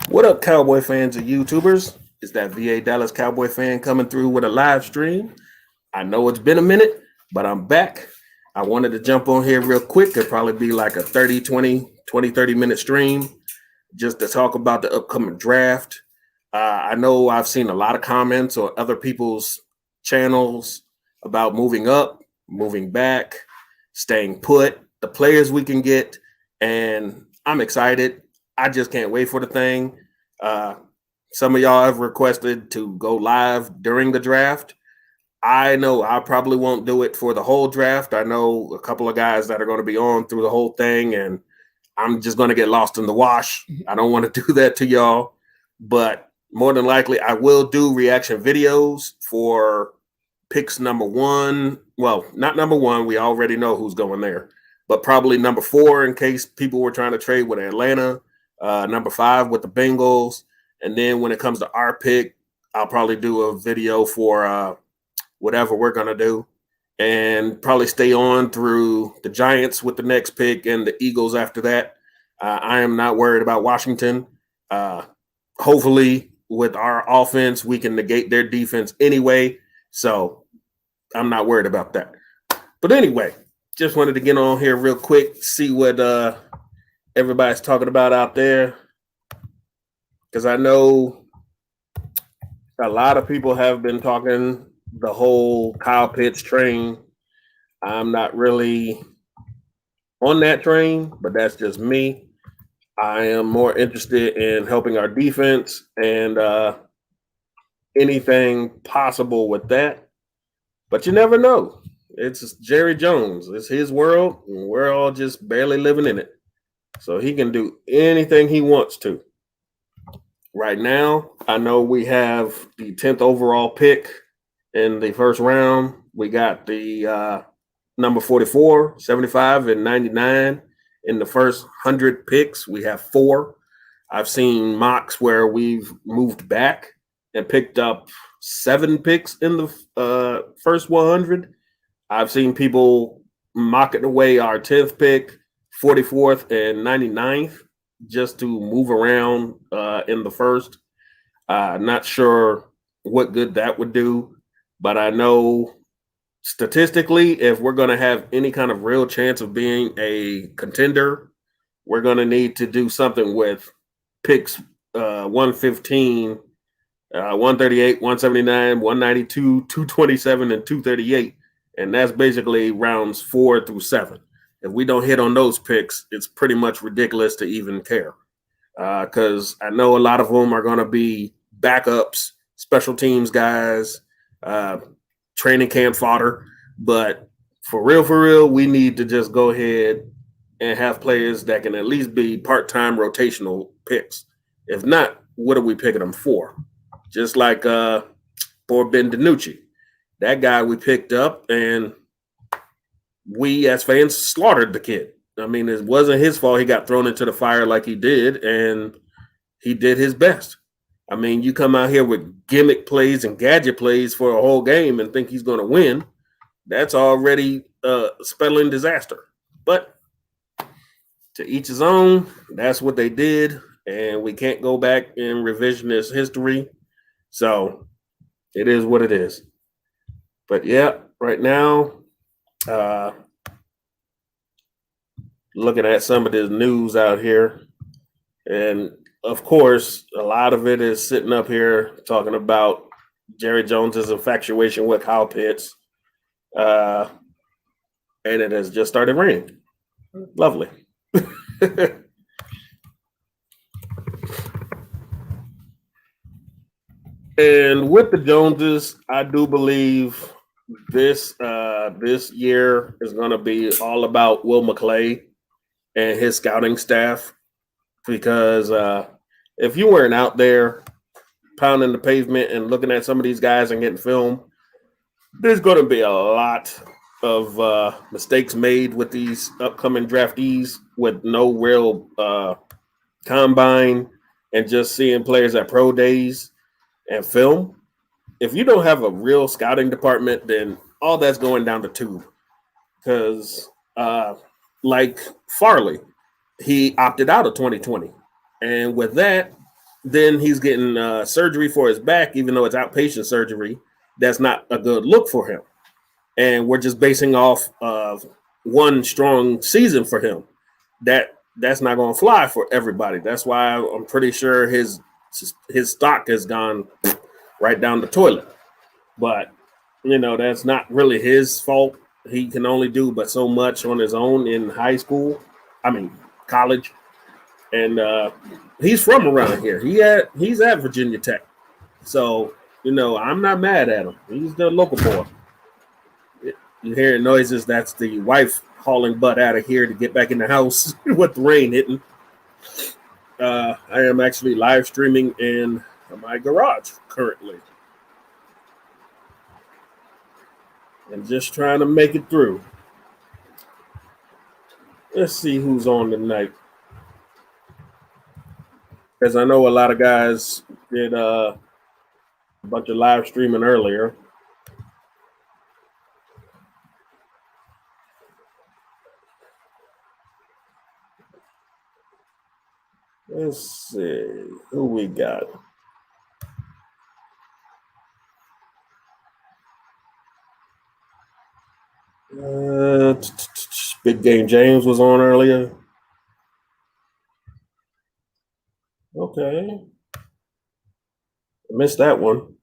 What up, Cowboy fans and YouTubers? It's that VA Dallas Cowboy fan coming through with a live stream. I know it's been a minute, but I'm back. I wanted to jump on here real quick. It'd probably be like a 30 minute stream just to talk about the upcoming draft. I know I've seen a lot of comments on other people's channels about moving up, moving back, staying put, the players we can get, and I'm excited. I just can't wait for the thing. Uh, some of y'all have requested to go live during the draft. I know I probably won't do it for the whole draft. I know a couple of guys that are going to be on through the whole thing, and I'm just going to get lost in the wash. I don't want to do that to y'all, but more than likely, I will do reaction videos for picks number one. Well, not number one. We already know who's going there, but probably number four in case people were trying to trade with Atlanta, number five with the Bengals. And then when it comes to our pick, I'll probably do a video for whatever we're going to do and probably stay on through the Giants with the next pick and the Eagles after that. I am not worried about Washington. Hopefully, with our offense, we can negate their defense anyway. So I'm not worried about that. But anyway, just wanted to get on here real quick, see what everybody's talking about out there. Because I know a lot of people have been talking the whole Kyle Pitts train. I'm not really on that train, but that's just me. I am more interested in helping our defense and anything possible with that. But you never know. It's Jerry Jones. It's his world, and we're all just barely living in it. So he can do anything he wants to. Right now, I know we have the 10th overall pick in the first round. We got the number 44, 75, and 99 in the first 100 picks. We have four. I've seen mocks where we've moved back and picked up 7 picks in the first 100. I've seen people mocking away our 10th pick, 44th, and 99th just to move around in the first. Not sure what good that would do, but I know statistically, if we're going to have any kind of real chance of being a contender, we're going to need to do something with picks 115, 138, 179, 192, 227, and 238. And that's basically rounds 4 through 7. If we don't hit on those picks, it's pretty much ridiculous to even care. Because I know a lot of them are going to be backups, special teams guys, training camp fodder. But for real, we need to just go ahead and have players that can at least be part-time rotational picks. If not, what are we picking them for? Just like for Ben DiNucci. That guy we picked up, and we as fans slaughtered the kid. I mean, it wasn't his fault he got thrown into the fire like he did, and he did his best. I mean, you come out here with gimmick plays and gadget plays for a whole game and think he's going to win. That's already spelling disaster. But to each his own, that's what they did, and we can't go back in revisionist history. So it is what it is. But yeah, right now, looking at some of this news out here, and of course, a lot of it is sitting up here talking about Jerry Jones's infatuation with Kyle Pitts, and it has just started raining. Lovely. And with the Joneses, I do believe this year is going to be all about Will McClay and his scouting staff, because if you weren't out there pounding the pavement and looking at some of these guys and getting film, there's going to be a lot of mistakes made with these upcoming draftees with no real combine and just seeing players at pro days and film. If you don't have a real scouting department, then all that's going down the tube. Because like Farley, he opted out of 2020. And with that, Then he's getting surgery for his back, even though it's outpatient surgery. That's not a good look for him. And we're just basing off of one strong season for him. That's not going to fly for everybody. That's why I'm pretty sure his stock has gone right down the toilet. But that's not really his fault. He can only do but so much on his own in high school. I mean, college, and he's from around here. He's at Virginia Tech, so I'm not mad at him. He's the local boy. You hear noises? That's the wife hauling butt out of here to get back in the house with the rain hitting. I am actually live streaming in my garage currently, and just trying to make it through. Let's see who's on tonight, because I know a lot of guys did a bunch of live streaming earlier. Let's see who we got. Big Game James was on earlier. Okay. I missed that one.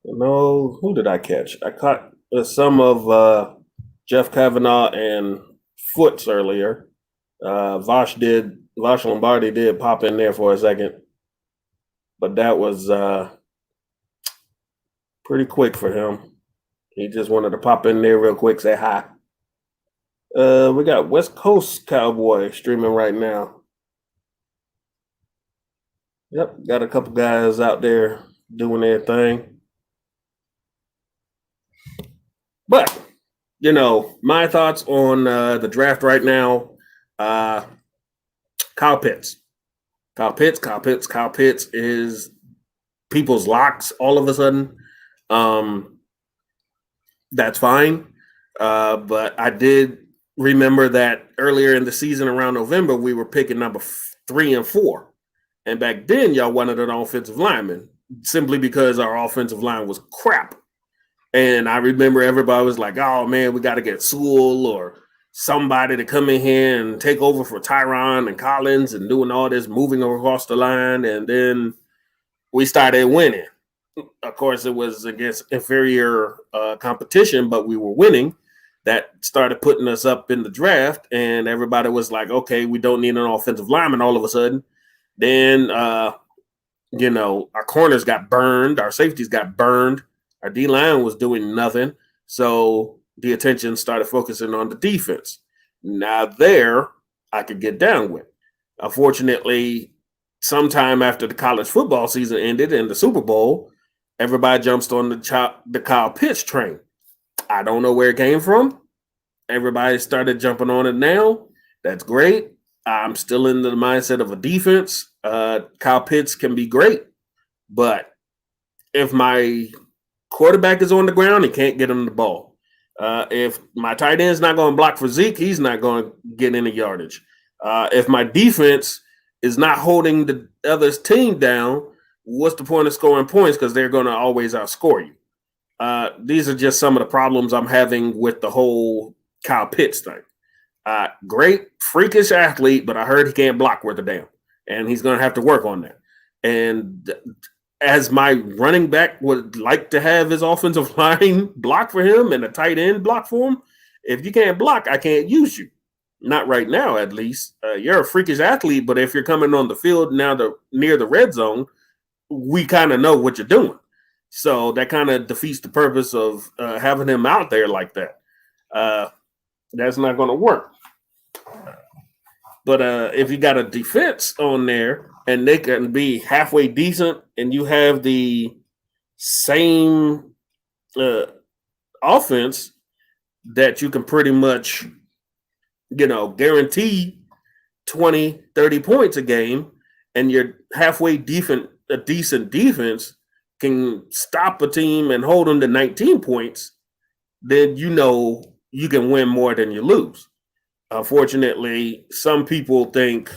No, who did I catch? I caught some of Jeff Kavanaugh and Foots earlier. Vosh Lombardi did pop in there for a second, but that was pretty quick for him. He just wanted to pop in there real quick, say hi. We got West Coast Cowboy streaming right now. Yep, got a couple guys out there doing their thing. But, my thoughts on the draft right now, Kyle Pitts. Kyle Pitts is people's locks all of a sudden. That's fine. But I did remember that earlier in the season around November, we were picking number 3 and 4. And back then, y'all wanted an offensive lineman simply because our offensive line was crap. And I remember everybody was like, oh, man, we got to get Sewell or somebody to come in here and take over for Tyron and Collins and doing all this moving across the line. And then we started winning. Of course, it was against inferior competition, but we were winning. That started putting us up in the draft, and everybody was like, okay, we don't need an offensive lineman all of a sudden. Then, our corners got burned. Our safeties got burned. Our D-line was doing nothing. So the attention started focusing on the defense. Now there, I could get down with. Unfortunately, sometime after the college football season ended and the Super Bowl, everybody jumps on the Kyle Pitts train. I don't know where it came from. Everybody started jumping on it now. That's great. I'm still in the mindset of a defense. Kyle Pitts can be great, but if my quarterback is on the ground, he can't get him the ball. If my tight end is not going to block for Zeke, he's not going to get any yardage. If my defense is not holding the other team down, what's the point of scoring points? Because they're going to always outscore you. These are just some of the problems I'm having with the whole Kyle Pitts thing. Great, freakish athlete, but I heard he can't block worth a damn. And he's going to have to work on that. And as my running back would like to have his offensive line block for him and a tight end block for him, if you can't block, I can't use you. Not right now, at least. You're a freakish athlete, but if you're coming on the field now near the red zone, we kind of know what you're doing. So that kind of defeats the purpose of having him out there like that. That's not going to work. But if you got a defense on there and they can be halfway decent and you have the same offense that you can pretty much, guarantee 20, 30 points a game, and you're halfway a decent defense can stop a team and hold them to 19 points, then you can win more than you lose. Unfortunately, some people think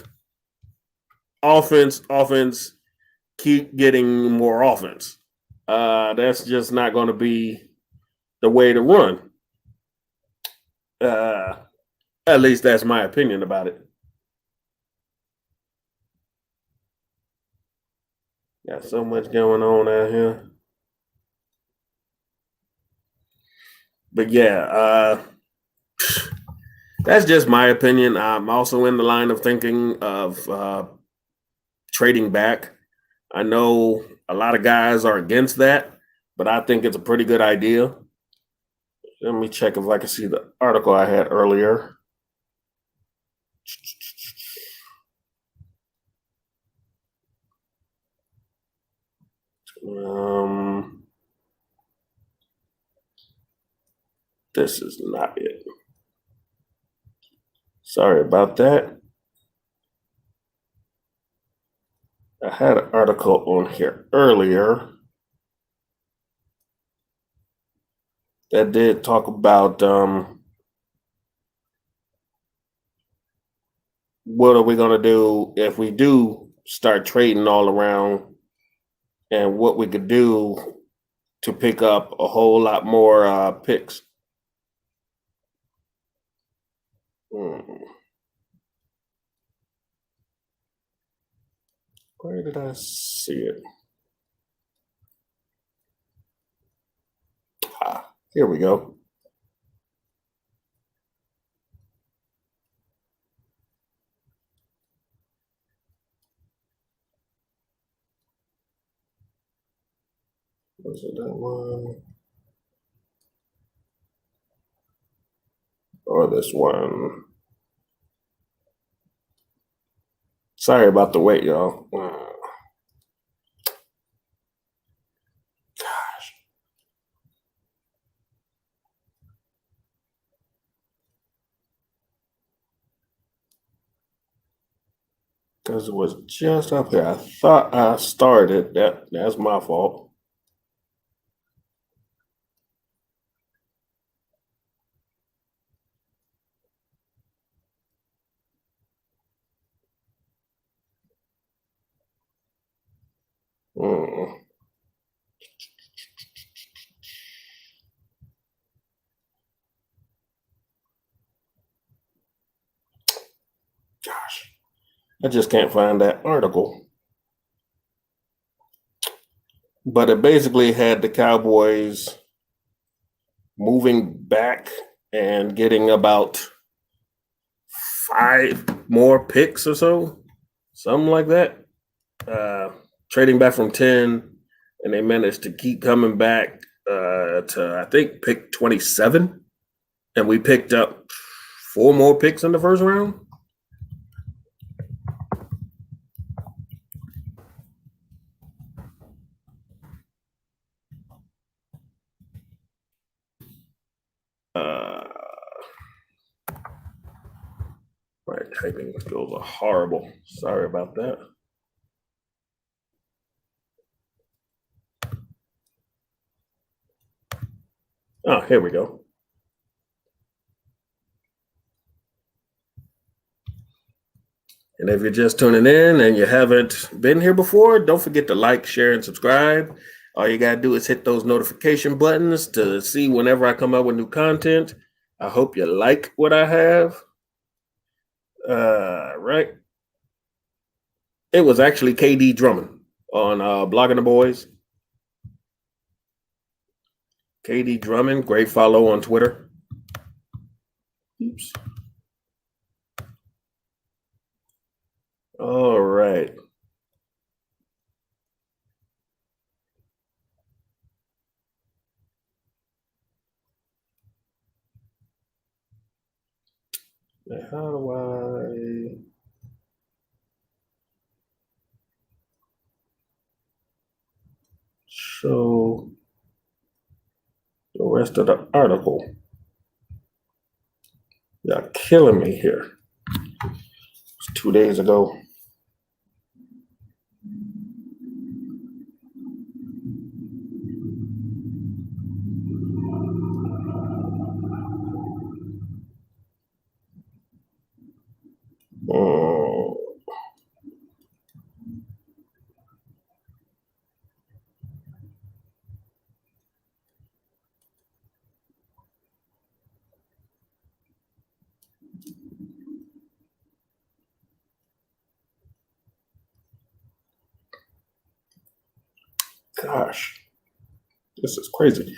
offense, keep getting more offense. That's just not going to be the way to run. Uh, at least that's my opinion about it. Got so much going on out here. But yeah, that's just my opinion. I'm also in the line of thinking of trading back. I know a lot of guys are against that, but I think it's a pretty good idea. Let me check if I can see the article I had earlier. Um, this is not it. Sorry about that. I had an article on here earlier that did talk about what are we going to do if we do start trading all around, and what we could do to pick up a whole lot more picks. Where did I see it? Here we go. Was it that one? Or this one? Sorry about the wait, y'all. Gosh. Because it was just up here. I thought I started. That's my fault. Mm. Gosh. I just can't find that article. But it basically had the Cowboys moving back and getting about 5 more picks or so, something like that. Trading back from 10, and they managed to keep coming back to, I think, pick 27. And we picked up 4 more picks in the first round. My typing skills are horrible. Sorry about that. Oh, here we go. And if you're just tuning in and you haven't been here before, don't forget to like, share, and subscribe. All you got to do is hit those notification buttons to see whenever I come out with new content. I hope you like what I have. Right. It was actually KD Drummond on Blogging the Boys. KD Drummond, great follow on Twitter. Oops. All right. Now, how do I show the rest of the article? Y'all killing me here. It's 2 days ago. Gosh, this is crazy.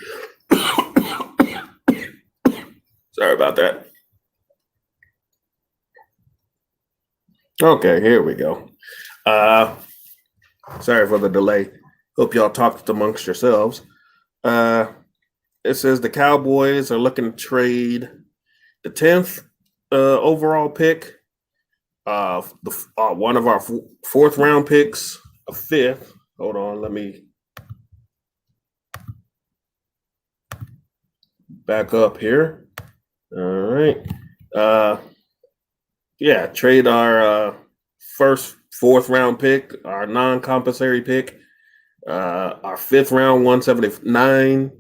Sorry about that. Okay, here we go. Uh, Sorry for the delay. Hope y'all talked amongst yourselves. Uh, it says the Cowboys are looking to trade the 10th overall pick, one of our fourth round picks, a fifth. Hold on, let me back up here. All right. Uh, yeah, trade our first fourth round pick, our non compensatory pick, our fifth round 179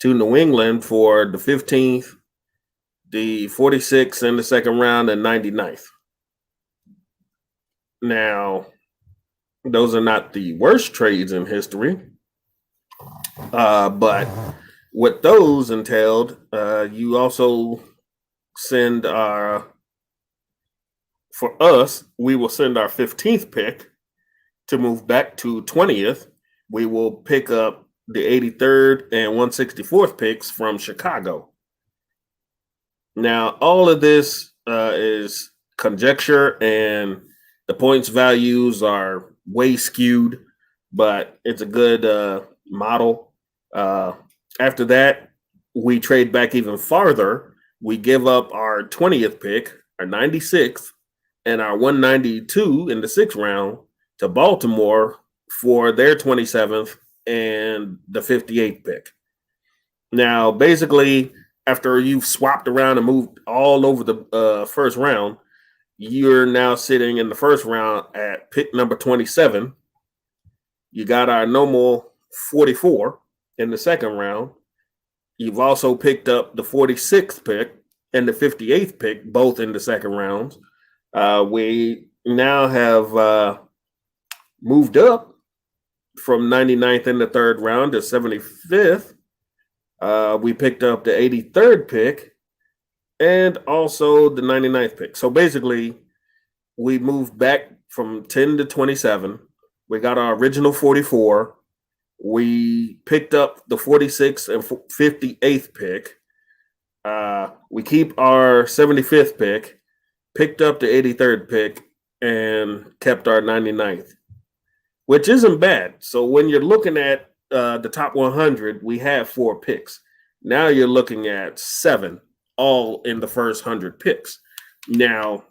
to New England for the 15th, the 46th in the second round, and 99th. Now, those are not the worst trades in history, but what those entailed, you also send our, for us, we will send our 15th pick to move back to 20th. We will pick up the 83rd and 164th picks from Chicago. Now, all of this is conjecture, and the points values are way skewed, but it's a good model. After that, we trade back even farther. We give up our 20th pick, our 96th, and our 192 in the sixth round to Baltimore for their 27th and the 58th pick. Now, basically, after you've swapped around and moved all over the first round, you're now sitting in the first round at pick number 27. You got our normal 44 in the second round. You've also picked up the 46th pick and the 58th pick, both in the second rounds. We now have moved up from 99th in the third round to 75th. We picked up the 83rd pick and also the 99th pick. So basically, we moved back from 10 to 27. We got our original 44. We picked up the 46th and 58th pick. We keep our 75th pick, picked up the 83rd pick, and kept our 99th, which isn't bad. So when you're looking at the top 100, we have 4 picks. Now you're looking at 7, all in the first 100 picks. Now,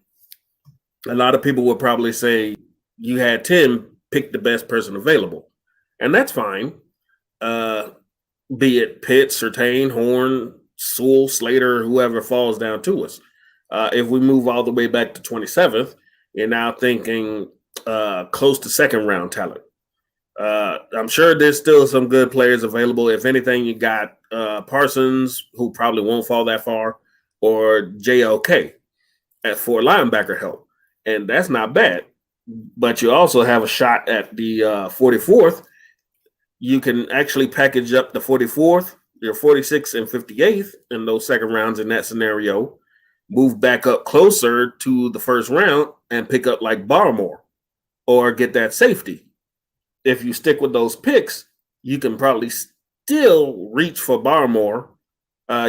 a lot of people would probably say you had 10, pick the best person available. And that's fine. Be it Pitt, Surtain, Horn, Sewell, Slater, whoever falls down to us. If we move all the way back to 27th, you're now thinking close to second round talent. I'm sure there's still some good players available. If anything, you got Parsons, who probably won't fall that far, or JLK for linebacker help. And that's not bad. But you also have a shot at the 44th. You can actually package up the 44th, your 46th, and 58th in those second rounds in that scenario. Move back up closer to the first round and pick up like Barmore or get that safety. If you stick with those picks, you can probably still reach for Barmore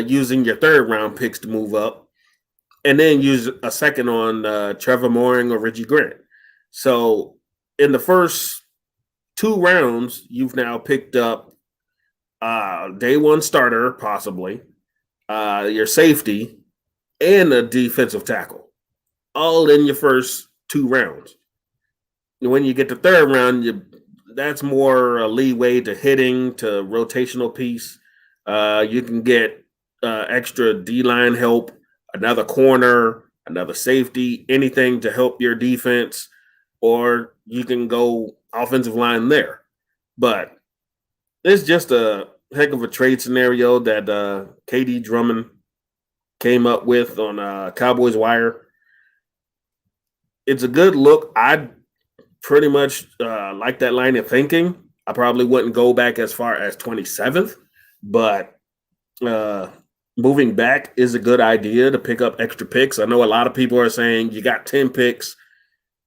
using your third round picks to move up, and then use a second on Trevor Mooring or Reggie Grant. So in the first 2 rounds, you've now picked up day one starter, possibly, your safety, and a defensive tackle, all in your first 2 rounds. When you get to third round, that's more leeway to hitting, to rotational piece. You can get extra D-line help, another corner, another safety, anything to help your defense, or you can go offensive line there. But it's just a heck of a trade scenario that KD Drummond came up with on Cowboys Wire. It's a good look. I pretty much like that line of thinking. I probably wouldn't go back as far as 27th, but moving back is a good idea to pick up extra picks. I know a lot of people are saying you got 10 picks,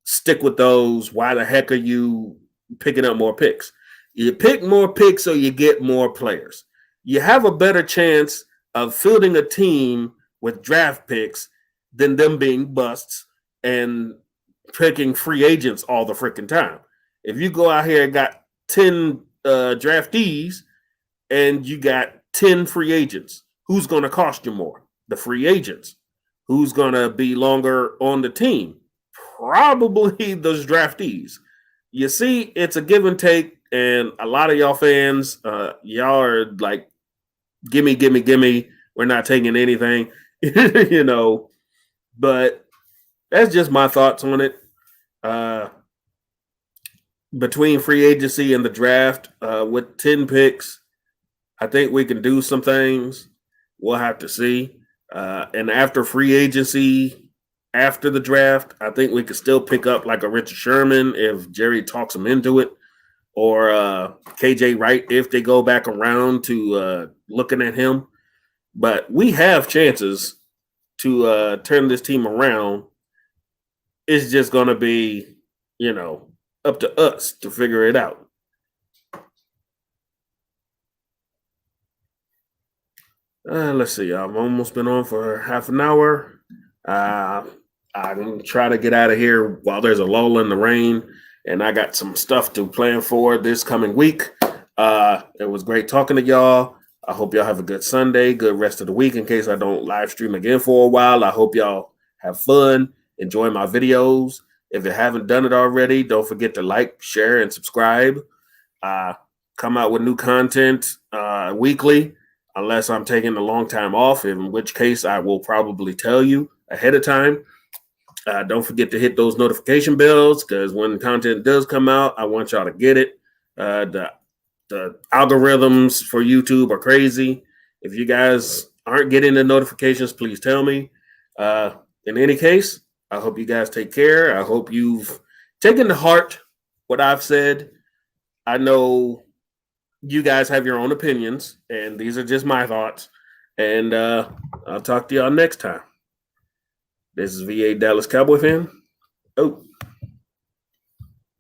stick with those. Why the heck are you picking up more picks? You pick more picks so you get more players. You have a better chance of fielding a team with draft picks than them being busts and picking free agents all the freaking time. If you go out here and got 10 draftees and you got 10 free agents, who's going to cost you more? The free agents. Who's going to be longer on the team? Probably those draftees. You see, it's a give and take, and a lot of y'all fans, y'all are like, gimme, gimme, gimme. We're not taking anything, you know. But that's just my thoughts on it. Uh, between free agency and the draft, with 10 picks, I think we can do some things. We'll have to see. And after free agency, after the draft, I think we could still pick up like a Richard Sherman if Jerry talks him into it, or KJ Wright if they go back around to looking at him. But we have chances to turn this team around. It's just going to be, up to us to figure it out. Let's see. I've almost been on for half an hour. I'm going to try to get out of here while there's a lull in the rain. And I got some stuff to plan for this coming week. It was great talking to y'all. I hope y'all have a good Sunday, good rest of the week. In case I don't live stream again for a while, I hope y'all have fun, enjoy my videos. If you haven't done it already, don't forget to like, share, and subscribe. Come out with new content weekly, unless I'm taking a long time off, in which case I will probably tell you ahead of time. Don't forget to hit those notification bells, because when content does come out, I want y'all to get it. The algorithms for YouTube are crazy. If you guys aren't getting the notifications, please tell me. In any case, I hope you guys take care. I hope you've taken to heart what I've said. I know you guys have your own opinions, and these are just my thoughts. And I'll talk to y'all next time. This is VA Dallas Cowboy fan. Oh.